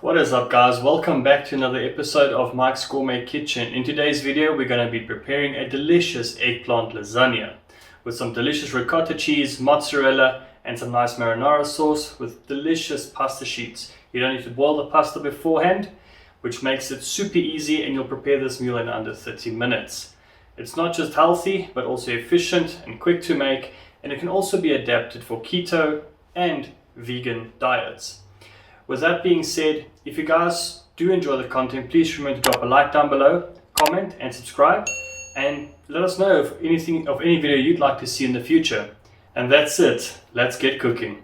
What is up, guys? Welcome back to another episode of Mike's Gourmet Kitchen. In today's video we're going to be preparing a delicious eggplant lasagna with some delicious ricotta cheese, mozzarella and some nice marinara sauce with delicious pasta sheets. You don't need to boil the pasta beforehand, which makes it super easy, and you'll prepare this meal in under 30 minutes. It's not just healthy but also efficient and quick to make, and it can also be adapted for keto and vegan diets. With that being said, if you guys do enjoy the content, please remember to drop a like down below, comment and subscribe, and let us know of any video you'd like to see in the future. And that's it. Let's get cooking.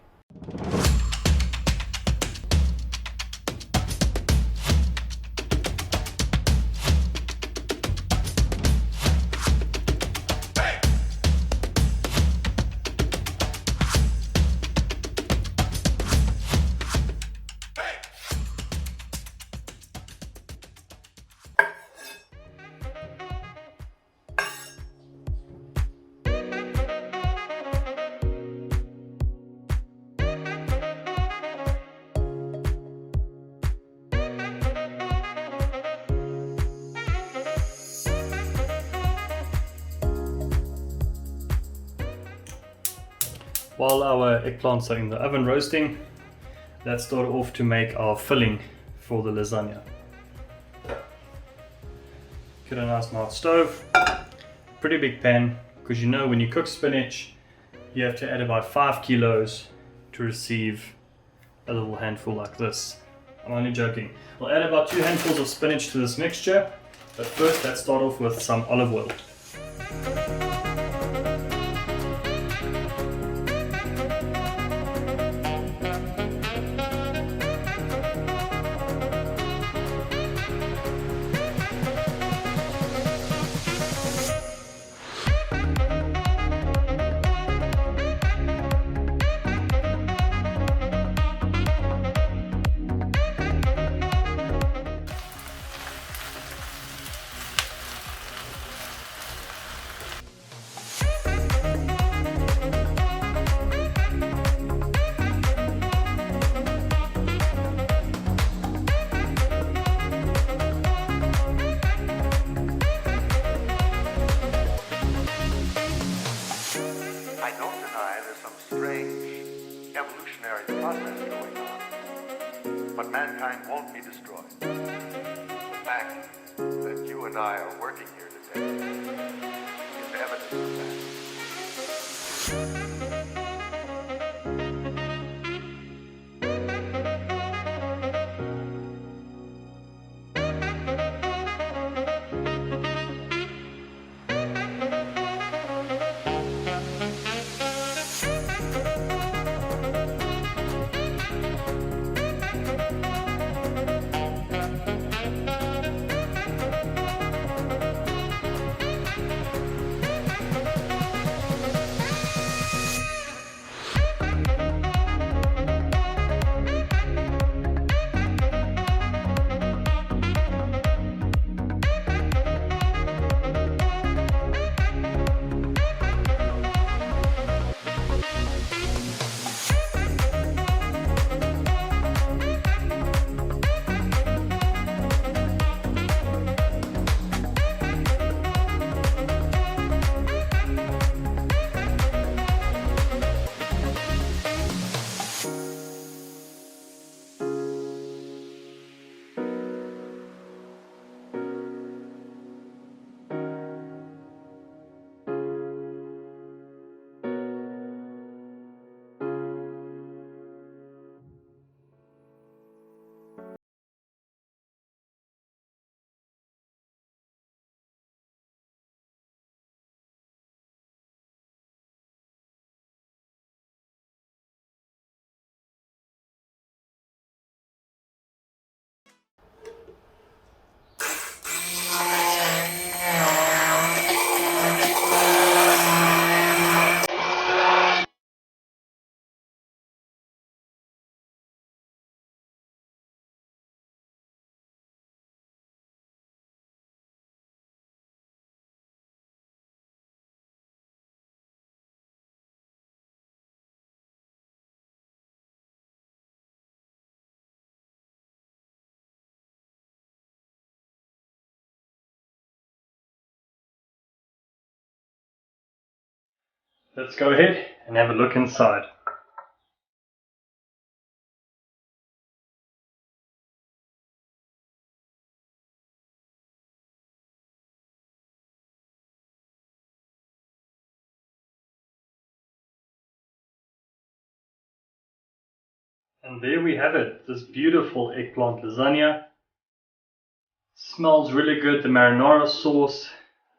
While our eggplants are in the oven roasting, let's start off to make our filling for the lasagna. Get a nice mild stove, pretty big pan, because you know when you cook spinach you have to add about 5 kilos to receive a little handful like this. I'm only joking. We'll add about 2 handfuls of spinach to this mixture, but first let's start off with some olive oil. I don't deny there's some strange evolutionary process going on, but mankind won't be destroyed. The fact that you and I are working here today is evidence of that. Let's go ahead and have a look inside. And there we have it, this beautiful eggplant lasagna. Smells really good, the marinara sauce,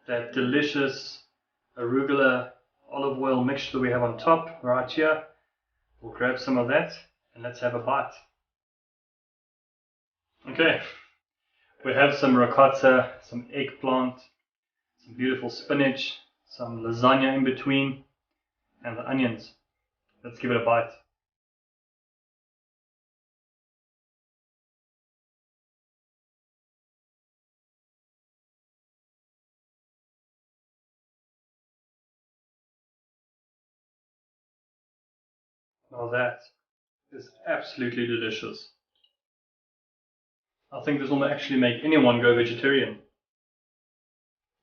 that delicious arugula olive oil mixture we have on top right here. We'll grab some of that and let's have a bite. Okay, we have some ricotta, some eggplant, some beautiful spinach, some lasagna in between, and the onions. Let's give it a bite. Now that is absolutely delicious. I think this will actually make anyone go vegetarian.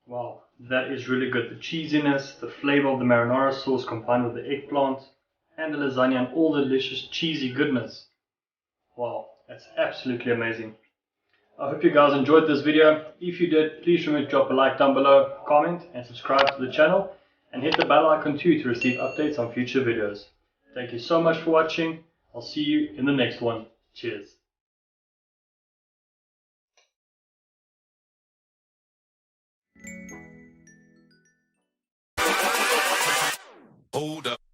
Wow, that is really good. The cheesiness, the flavor of the marinara sauce combined with the eggplant and the lasagna and all the delicious cheesy goodness. Wow, that's absolutely amazing. I hope you guys enjoyed this video. If you did, please remember to drop a like down below, comment and subscribe to the channel and hit the bell icon too to receive updates on future videos. Thank you so much for watching. I'll see you in the next one. Cheers. Hold up.